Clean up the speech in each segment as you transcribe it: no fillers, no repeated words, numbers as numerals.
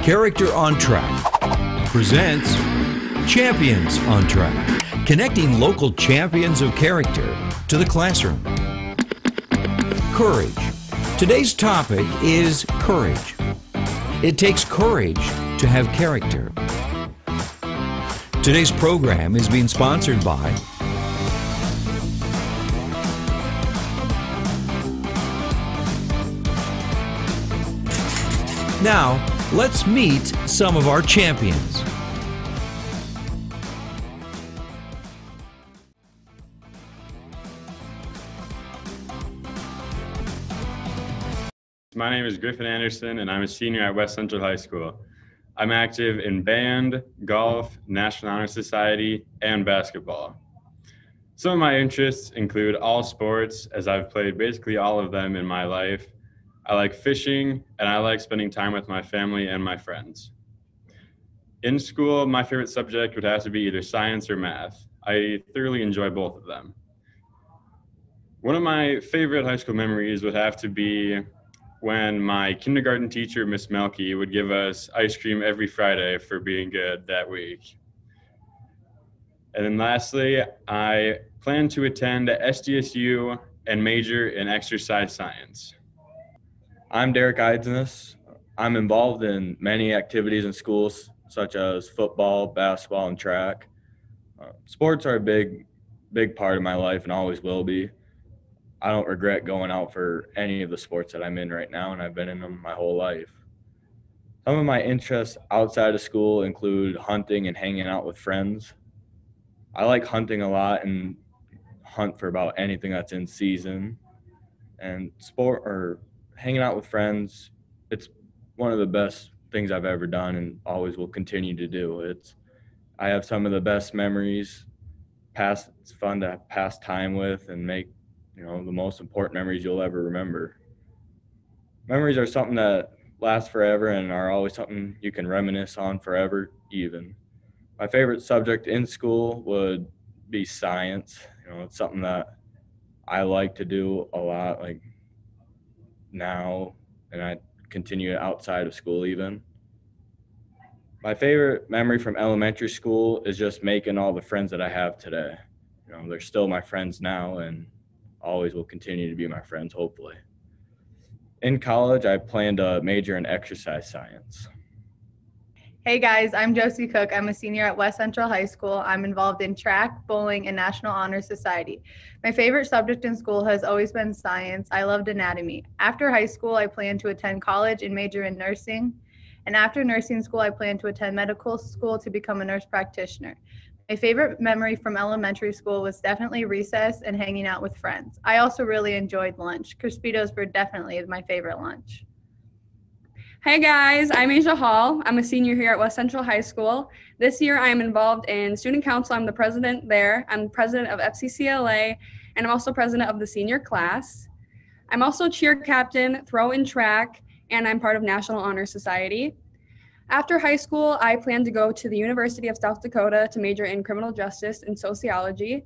Character on Track presents Champions on Track, connecting local champions of character to the classroom. Courage. Today's topic is courage. It takes courage to have character. Today's program is being sponsored by Now, let's meet some of our champions. My name is Griffin Anderson, and I'm a senior at West Central High School. I'm active in band, golf, National Honor Society, and basketball. Some of my interests include all sports, as I've played basically all of them in my life. I like fishing, and I like spending time with my family and my friends. In school, my favorite subject would have to be either science or math. I thoroughly enjoy both of them. One of my favorite high school memories would have to be when my kindergarten teacher, Miss Melky, would give us ice cream every Friday for being good that week. And then lastly, I plan to attend SDSU and major in exercise science. I'm Derek Eidsness. I'm involved in many activities in schools, such as football, basketball, and track. Sports are a big part of my life and always will be. I don't regret going out for any of the sports that I'm in right now, and I've been in them my whole life. Some of my interests outside of school include hunting and hanging out with friends. I like hunting a lot and hunt for about anything that's in season. And sport or hanging out with friends, it's one of the best things I've ever done and always will continue to do. I have some of the best memories. It's fun to pass time with and make the most important memories you'll ever remember. Memories are something that last forever and are always something you can reminisce on forever even. My favorite subject in school would be science. It's something that I like to do a lot, like now, and I continue outside of school even. My favorite memory from elementary school is just making all the friends that I have today. They're still my friends now and always will continue to be my friends, hopefully. In college, I plan to major in exercise science. Hey guys, I'm Josie Cook. I'm a senior at West Central High School. I'm involved in track, bowling, and National Honor Society. My favorite subject in school has always been science. I loved anatomy. After high school, I plan to attend college and major in nursing. And after nursing school, I plan to attend medical school to become a nurse practitioner. My favorite memory from elementary school was definitely recess and hanging out with friends. I also really enjoyed lunch. Crispitos were definitely my favorite lunch. Hey guys, I'm Asia Hall. I'm a senior here at West Central High School. This year I am involved in student council. I'm the president there. I'm president of FCCLA, and I'm also president of the senior class. I'm also cheer captain, throw and track, and I'm part of National Honor Society. After high school, I plan to go to the University of South Dakota to major in criminal justice and sociology.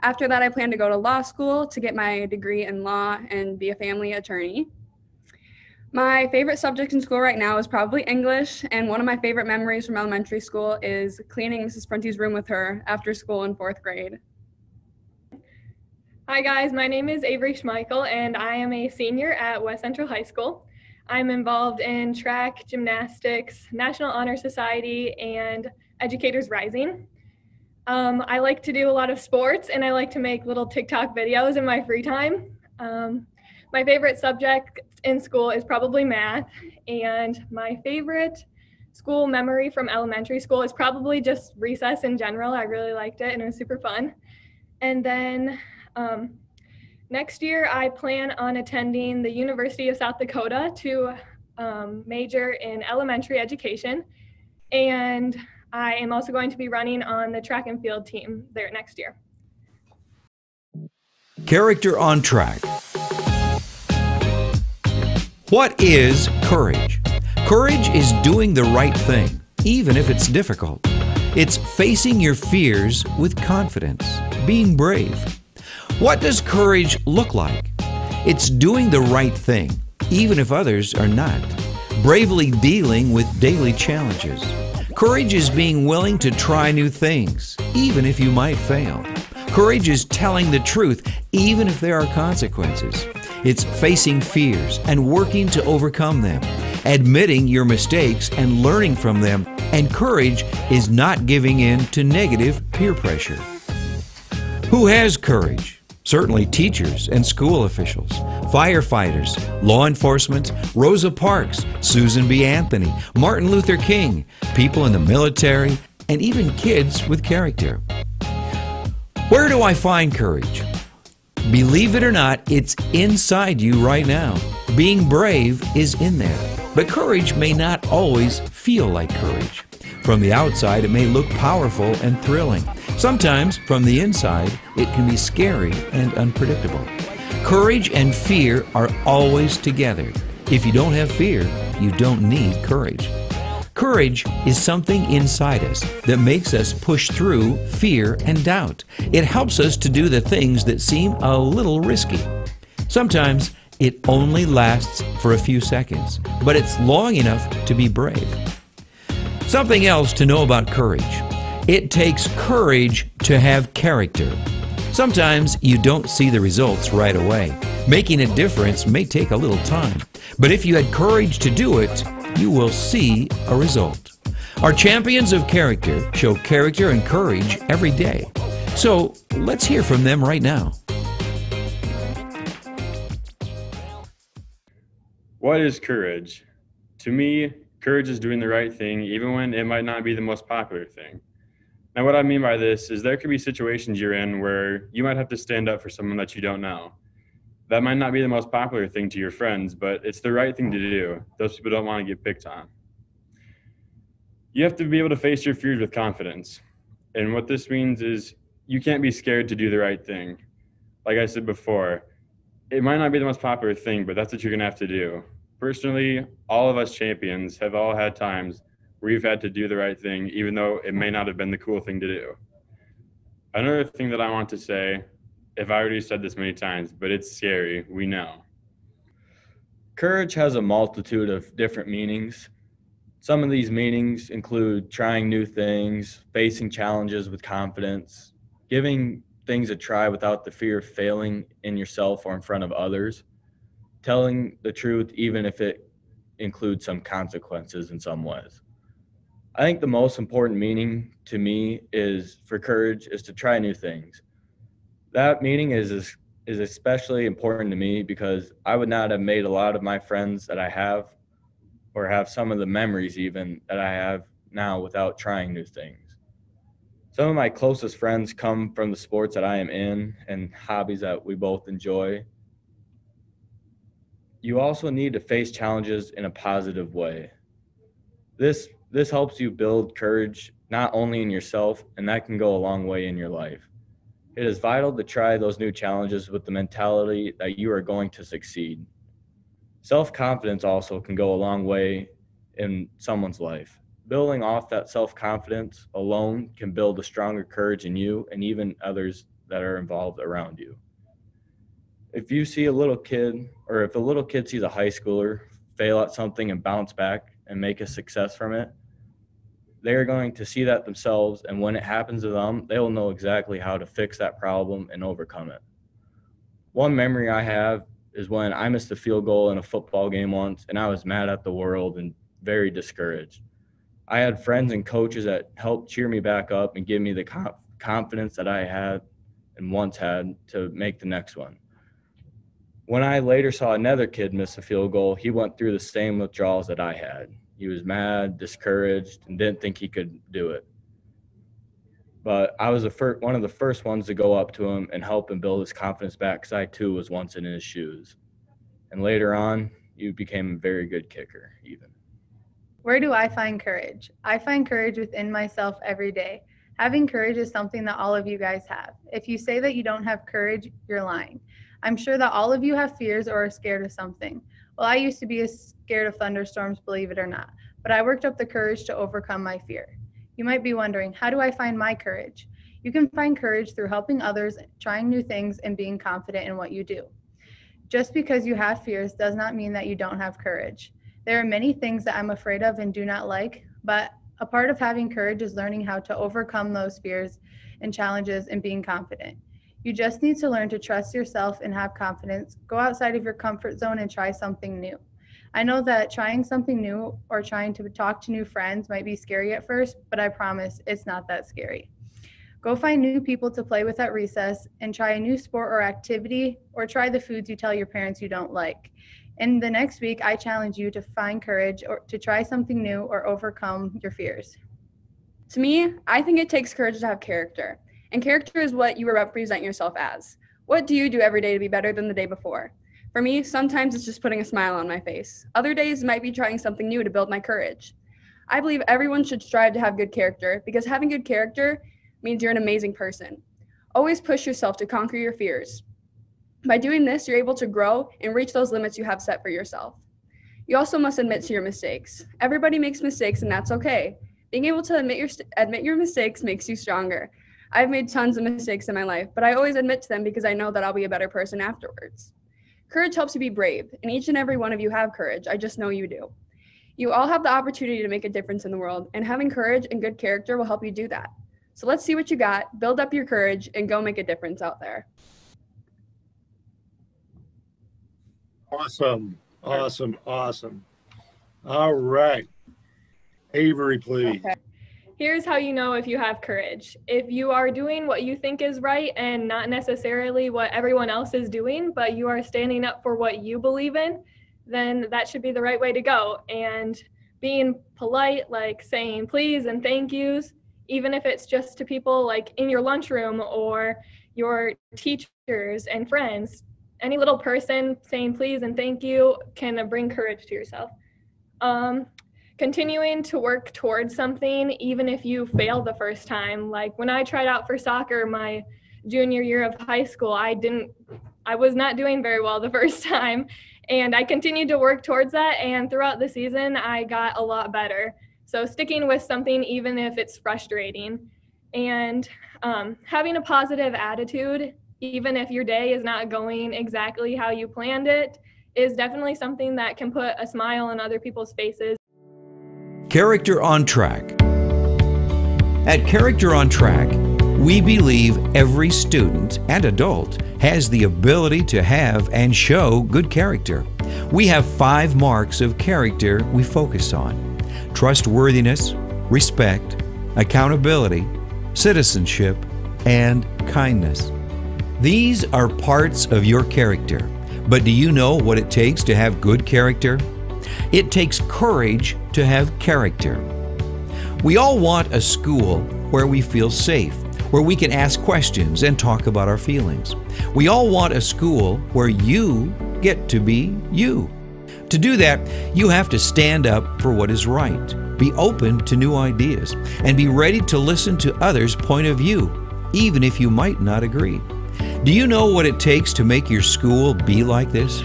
After that, I plan to go to law school to get my degree in law and be a family attorney. My favorite subject in school right now is probably English, and one of my favorite memories from elementary school is cleaning Mrs. Prunty's room with her after school in 4th grade. Hi guys, my name is Avery Schmeichel, and I am a senior at West Central High School. I'm involved in track, gymnastics, National Honor Society, and Educators Rising. I like to do a lot of sports, and I like to make little TikTok videos in my free time. My favorite subject in school is probably math, and my favorite school memory from elementary school is probably just recess in general. I really liked it and it was super fun. And then next year I plan on attending the University of South Dakota to major in elementary education, and I am also going to be running on the track and field team there next year. Character on Track. What is courage? Courage is doing the right thing, even if it's difficult. It's facing your fears with confidence, being brave. What does courage look like? It's doing the right thing, even if others are not. bravely dealing with daily challenges. Courage is being willing to try new things, even if you might fail. Courage is telling the truth, even if there are consequences. It's facing fears and working to overcome them, admitting your mistakes and learning from them. And courage is not giving in to negative peer pressure. Who has courage? Certainly teachers and school officials, firefighters, law enforcement, Rosa Parks, Susan B. Anthony, Martin Luther King, people in the military, and even kids with character. Where do I find courage? Believe it or not, it's inside you right now. Being brave is in there. But courage may not always feel like courage. From the outside, it may look powerful and thrilling. Sometimes, from the inside, it can be scary and unpredictable. Courage and fear are always together. If you don't have fear, you don't need courage. Courage is something inside us that makes us push through fear and doubt. It helps us to do the things that seem a little risky. Sometimes it only lasts for a few seconds, but it's long enough to be brave. Something else to know about courage. It takes courage to have character. Sometimes you don't see the results right away. Making a difference may take a little time, but if you had courage to do it, you will see a result. Our champions of character show character and courage every day. So let's hear from them right now. What is courage? To me, courage is doing the right thing even when it might not be the most popular thing. Now, what I mean by this is there could be situations you're in where you might have to stand up for someone that you don't know. That might not be the most popular thing to your friends, but it's the right thing to do. Those people don't want to get picked on. You have to be able to face your fears with confidence. And what this means is you can't be scared to do the right thing. Like I said before, it might not be the most popular thing, but that's what you're going to have to do. Personally, all of us champions have all had times where you've had to do the right thing, even though it may not have been the cool thing to do. Another thing that I want to say, if I already said this many times, but it's scary, we know. Courage has a multitude of different meanings. Some of these meanings include trying new things, facing challenges with confidence, giving things a try without the fear of failing in yourself or in front of others, telling the truth even if it includes some consequences in some ways. I think the most important meaning to me is for courage is to try new things. That meaning is especially important to me because I would not have made a lot of my friends that I have or have some of the memories even that I have now without trying new things. Some of my closest friends come from the sports that I am in and hobbies that we both enjoy. You also need to face challenges in a positive way. This helps you build courage not only in yourself, and that can go a long way in your life. It is vital to try those new challenges with the mentality that you are going to succeed. Self-confidence also can go a long way in someone's life. Building off that self-confidence alone can build a stronger courage in you and even others that are involved around you. If you see a little kid, or if a little kid sees a high schooler fail at something and bounce back and make a success from it, they're going to see that themselves, and when it happens to them, they will know exactly how to fix that problem and overcome it. One memory I have is when I missed a field goal in a football game once, and I was mad at the world and very discouraged. I had friends and coaches that helped cheer me back up and give me the confidence that I had and once had to make the next one. When I later saw another kid miss a field goal, he went through the same withdrawals that I had. He was mad, discouraged, and didn't think he could do it. But I was one of the first ones to go up to him and help him build his confidence back because I, too, was once in his shoes. And later on, he became a very good kicker, even. Where do I find courage? I find courage within myself every day. Having courage is something that all of you guys have. If you say that you don't have courage, you're lying. I'm sure that all of you have fears or are scared of something. Well, I used to be scared of thunderstorms, believe it or not, but I worked up the courage to overcome my fear. You might be wondering, how do I find my courage? You can find courage through helping others, trying new things, and being confident in what you do. Just because you have fears does not mean that you don't have courage. There are many things that I'm afraid of and do not like, but a part of having courage is learning how to overcome those fears and challenges and being confident. You just need to learn to trust yourself and have confidence. Go outside of your comfort zone and try something new. I know that trying something new or trying to talk to new friends might be scary at first, but I promise it's not that scary. Go find new people to play with at recess and try a new sport or activity, or try the foods you tell your parents you don't like. In the next week, I challenge you to find courage or to try something new or overcome your fears. To me, I think it takes courage to have character. And character is what you represent yourself as. What do you do every day to be better than the day before? For me, sometimes it's just putting a smile on my face. Other days might be trying something new to build my courage. I believe everyone should strive to have good character, because having good character means you're an amazing person. Always push yourself to conquer your fears. By doing this, you're able to grow and reach those limits you have set for yourself. You also must admit to your mistakes. Everybody makes mistakes, and that's okay. Being able to admit your mistakes makes you stronger. I've made tons of mistakes in my life, but I always admit to them because I know that I'll be a better person afterwards. Courage helps you be brave, and each and every one of you have courage. I just know you do. You all have the opportunity to make a difference in the world, and having courage and good character will help you do that. So let's see what you got, build up your courage, and go make a difference out there. Awesome. All right. Avery, please. Okay. Here's how you know if you have courage. If you are doing what you think is right and not necessarily what everyone else is doing, but you are standing up for what you believe in, then that should be the right way to go. And being polite, like saying please and thank yous, even if it's just to people like in your lunchroom or your teachers and friends, any little person saying please and thank you can bring courage to yourself. Continuing to work towards something, even if you fail the first time. Like when I tried out for soccer my junior year of high school, I was not doing very well the first time, and I continued to work towards that, and throughout the season I got a lot better. So sticking with something even if it's frustrating, and having a positive attitude even if your day is not going exactly how you planned it is definitely something that can put a smile on other people's faces. Character on Track. At Character on Track, we believe every student and adult has the ability to have and show good character. We have 5 marks of character we focus on: trustworthiness, respect, accountability, citizenship, and kindness. These are parts of your character, but do you know what it takes to have good character? It takes courage to have character. We all want a school where we feel safe, where we can ask questions and talk about our feelings. We all want a school where you get to be you. To do that, you have to stand up for what is right, be open to new ideas, and be ready to listen to others' point of view, even if you might not agree. Do you know what it takes to make your school be like this?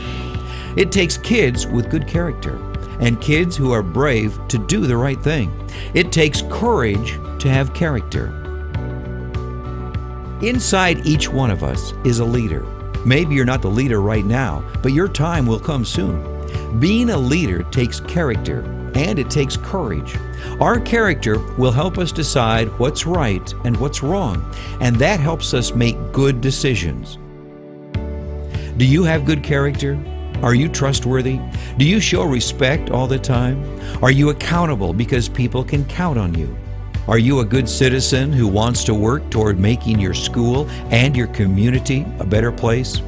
It takes kids with good character and kids who are brave to do the right thing. It takes courage to have character. Inside each one of us is a leader. Maybe you're not the leader right now, but your time will come soon. Being a leader takes character and it takes courage. Our character will help us decide what's right and what's wrong, and that helps us make good decisions. Do you have good character? Are you trustworthy? Do you show respect all the time? Are you accountable because people can count on you? Are you a good citizen who wants to work toward making your school and your community a better place?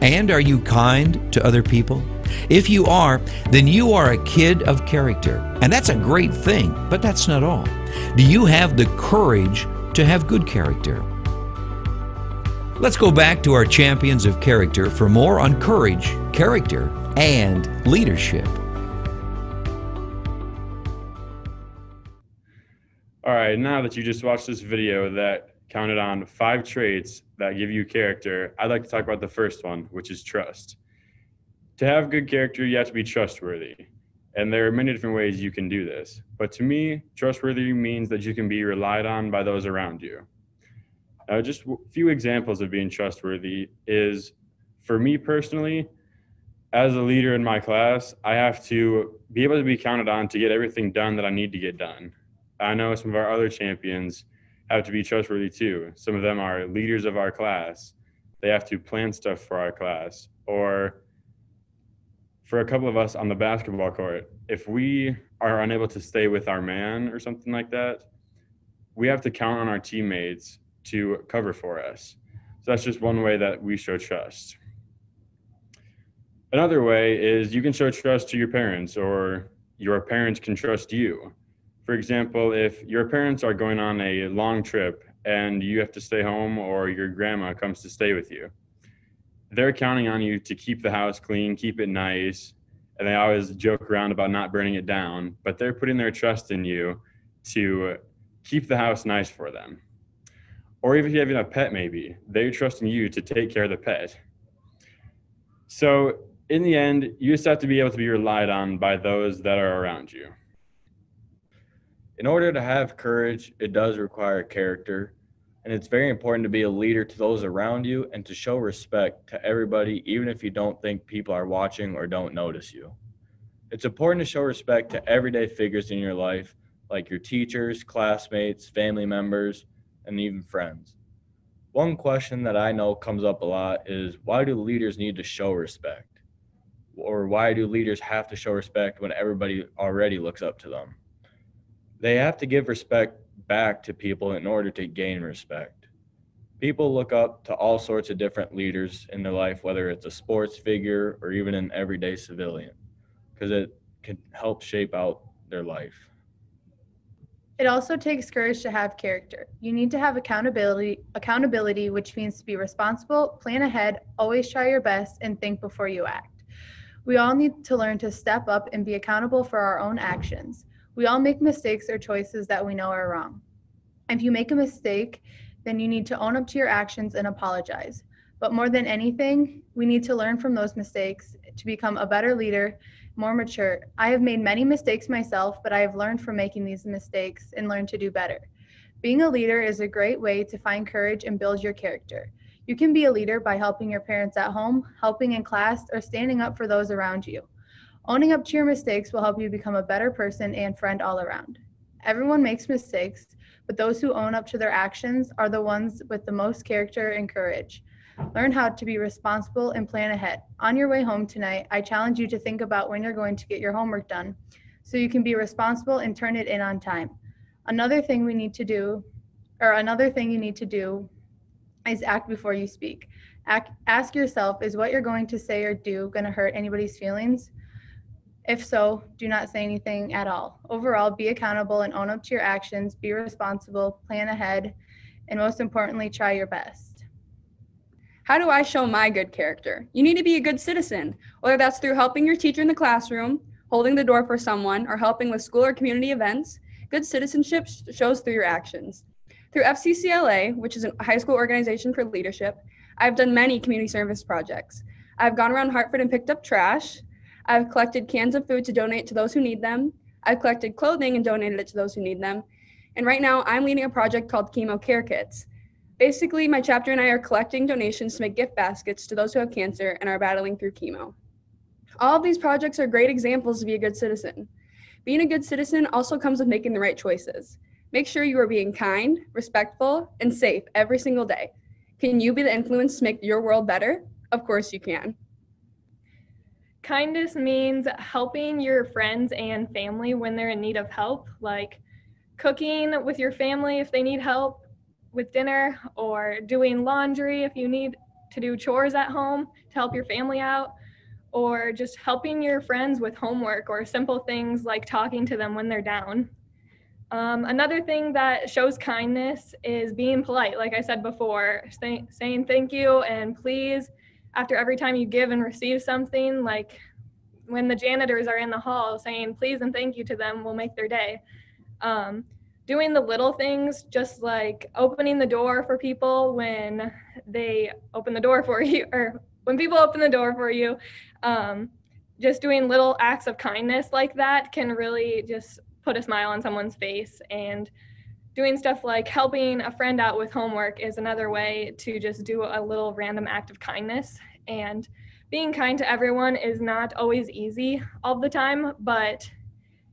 And are you kind to other people? If you are, then you are a kid of character. And that's a great thing, but that's not all. Do you have the courage to have good character? Let's go back to our champions of character for more on courage, character, and leadership. All right, now that you just watched this video that counted on 5 traits that give you character, I'd like to talk about the first one, which is trust. To have good character, you have to be trustworthy. And there are many different ways you can do this. But to me, trustworthy means that you can be relied on by those around you. Just a few examples of being trustworthy is, for me personally, as a leader in my class, I have to be able to be counted on to get everything done that I need to get done. I know some of our other champions have to be trustworthy too. Some of them are leaders of our class. They have to plan stuff for our class. Or for a couple of us on the basketball court, if we are unable to stay with our man or something like that, we have to count on our teammates to cover for us. So that's just one way that we show trust. Another way is you can show trust to your parents, or your parents can trust you. For example, if your parents are going on a long trip and you have to stay home, or your grandma comes to stay with you, they're counting on you to keep the house clean, keep it nice, and they always joke around about not burning it down, but they're putting their trust in you to keep the house nice for them. Or even if you have a pet, maybe, they're trusting you to take care of the pet. So in the end, you just have to be able to be relied on by those that are around you. In order to have courage, it does require character, and it's very important to be a leader to those around you and to show respect to everybody, even if you don't think people are watching or don't notice you. It's important to show respect to everyday figures in your life, like your teachers, classmates, family members, and even friends. One question that I know comes up a lot is, why do leaders need to show respect? Or why do leaders have to show respect when everybody already looks up to them? They have to give respect back to people in order to gain respect. People look up to all sorts of different leaders in their life, whether it's a sports figure or even an everyday civilian, because it can help shape out their life. It also takes courage to have character. You need to have accountability, which means to be responsible, plan ahead, always try your best, and think before you act. We all need to learn to step up and be accountable for our own actions. We all make mistakes or choices that we know are wrong. If you make a mistake, then you need to own up to your actions and apologize. But more than anything, we need to learn from those mistakes to become a better leader, more mature. I have made many mistakes myself, but I have learned from making these mistakes and learned to do better. Being a leader is a great way to find courage and build your character. You can be a leader by helping your parents at home, helping in class, or standing up for those around you. Owning up to your mistakes will help you become a better person and friend all around. Everyone makes mistakes, but those who own up to their actions are the ones with the most character and courage. Learn how to be responsible and plan ahead. On your way home tonight, I challenge you to think about when you're going to get your homework done so you can be responsible and turn it in on time. Another thing you need to do is act before you speak. Ask yourself, is what you're going to say or do going to hurt anybody's feelings? If so, do not say anything at all. Overall, be accountable and own up to your actions, be responsible, plan ahead, and most importantly, try your best. How do I show my good character? You need to be a good citizen, whether that's through helping your teacher in the classroom, holding the door for someone, or helping with school or community events. Good citizenship shows through your actions. Through FCCLA, which is a high school organization for leadership, I've done many community service projects. I've gone around Hartford and picked up trash. I've collected cans of food to donate to those who need them. I've collected clothing and donated it to those who need them. And right now, I'm leading a project called Chemo Care Kits. Basically, my chapter and I are collecting donations to make gift baskets to those who have cancer and are battling through chemo. All of these projects are great examples to be a good citizen. Being a good citizen also comes with making the right choices. Make sure you are being kind, respectful, and safe every single day. Can you be the influence to make your world better? Of course you can. Kindness means helping your friends and family when they're in need of help, like cooking with your family if they need help with dinner, or doing laundry if you need to do chores at home to help your family out, or just helping your friends with homework or simple things like talking to them when they're down. Another thing that shows kindness is being polite. Like I said before, saying thank you and please after every time you give and receive something, like when the janitors are in the hall, saying please and thank you to them will make their day. Doing the little things, just like opening the door for people when they open the door for you, or when people open the door for you, just doing little acts of kindness like that can really just put a smile on someone's face. And doing stuff like helping a friend out with homework is another way to just do a little random act of kindness. And being kind to everyone is not always easy all the time, but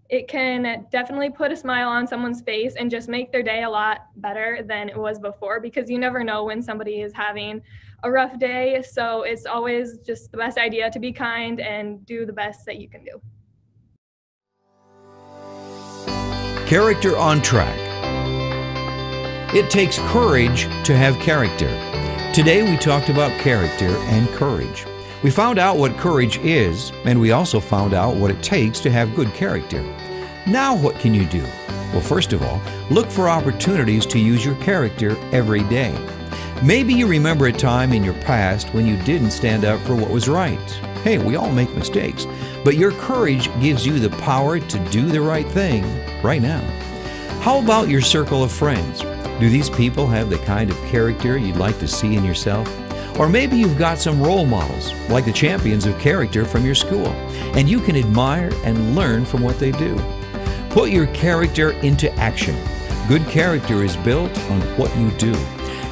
it can definitely put a smile on someone's face and just make their day a lot better than it was before, because you never know when somebody is having a rough day. So it's always just the best idea to be kind and do the best that you can do. Character on Track. It takes courage to have character. Today we talked about character and courage. We found out what courage is, and we also found out what it takes to have good character. Now what can you do? Well, first of all, look for opportunities to use your character every day. Maybe you remember a time in your past when you didn't stand up for what was right. Hey, we all make mistakes, but your courage gives you the power to do the right thing right now. How about your circle of friends? Do these people have the kind of character you'd like to see in yourself? Or maybe you've got some role models, like the champions of character from your school, and you can admire and learn from what they do. Put your character into action. Good character is built on what you do.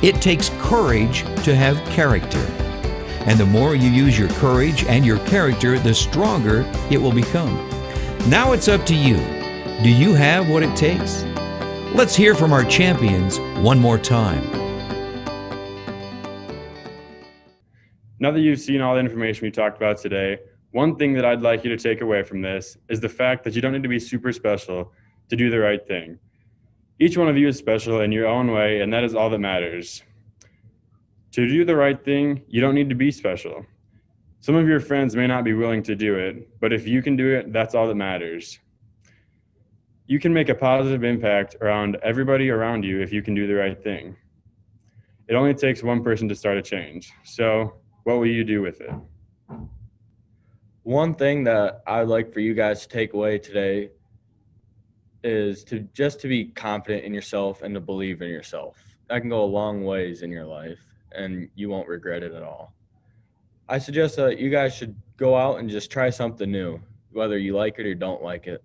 It takes courage to have character. And the more you use your courage and your character, the stronger it will become. Now it's up to you. Do you have what it takes? Let's hear from our champions one more time. Now that you've seen all the information we talked about today, one thing that I'd like you to take away from this is the fact that you don't need to be super special to do the right thing. Each one of you is special in your own way, and that is all that matters. To do the right thing, you don't need to be special. Some of your friends may not be willing to do it, but if you can do it, that's all that matters. You can make a positive impact around everybody around you if you can do the right thing. It only takes one person to start a change. So, what will you do with it? One thing that I'd like for you guys to take away today is to be confident in yourself and to believe in yourself. That can go a long ways in your life, and you won't regret it at all. I suggest that you guys should go out and just try something new, whether you like it or don't like it.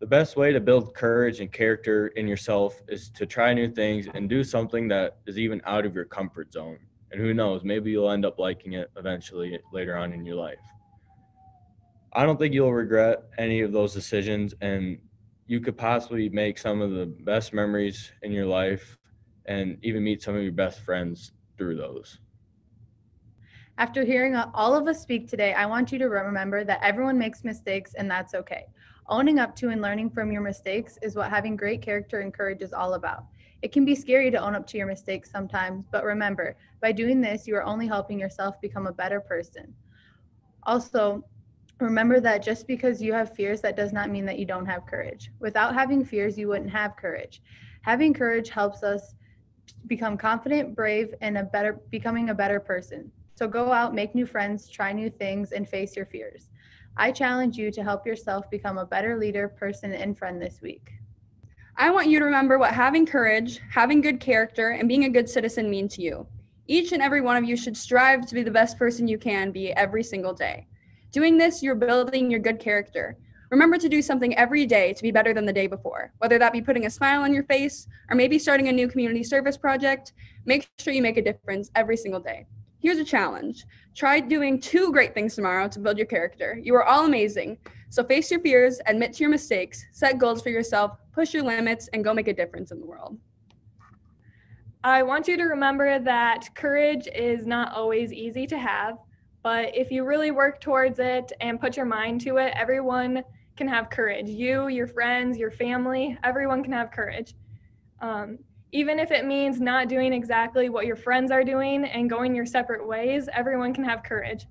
The best way to build courage and character in yourself is to try new things and do something that is even out of your comfort zone. And who knows, maybe you'll end up liking it eventually later on in your life. I don't think you'll regret any of those decisions, and you could possibly make some of the best memories in your life and even meet some of your best friends through those. After hearing all of us speak today, I want you to remember that everyone makes mistakes, and that's okay. Owning up to and learning from your mistakes is what having great character and courage is all about. It can be scary to own up to your mistakes sometimes, but remember, by doing this, you are only helping yourself become a better person. Also, remember that just because you have fears, that does not mean that you don't have courage. Without having fears, you wouldn't have courage. Having courage helps us become confident, brave, and becoming a better person. So go out, make new friends, try new things, and face your fears. I challenge you to help yourself become a better leader, person, and friend this week. I want you to remember what having courage, having good character, and being a good citizen mean to you. Each and every one of you should strive to be the best person you can be every single day. Doing this, you're building your good character. Remember to do something every day to be better than the day before, whether that be putting a smile on your face or maybe starting a new community service project. Make sure you make a difference every single day. Here's a challenge. Try doing 2 great things tomorrow to build your character. You are all amazing. So face your fears, admit to your mistakes, set goals for yourself, push your limits, and go make a difference in the world. I want you to remember that courage is not always easy to have, but if you really work towards it and put your mind to it, everyone can have courage. You, your friends, your family, everyone can have courage. Even if it means not doing exactly what your friends are doing and going your separate ways, everyone can have courage.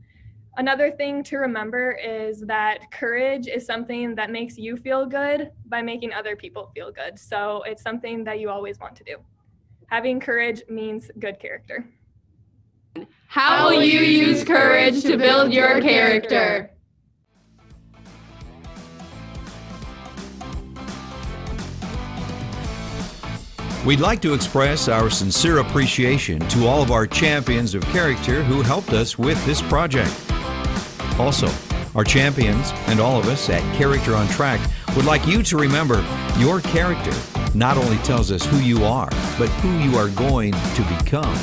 Another thing to remember is that courage is something that makes you feel good by making other people feel good. So it's something that you always want to do. Having courage means good character. How will you use courage to build your character? We'd like to express our sincere appreciation to all of our champions of character who helped us with this project. Also, our champions and all of us at Character on Track would like you to remember your character not only tells us who you are, but who you are going to become.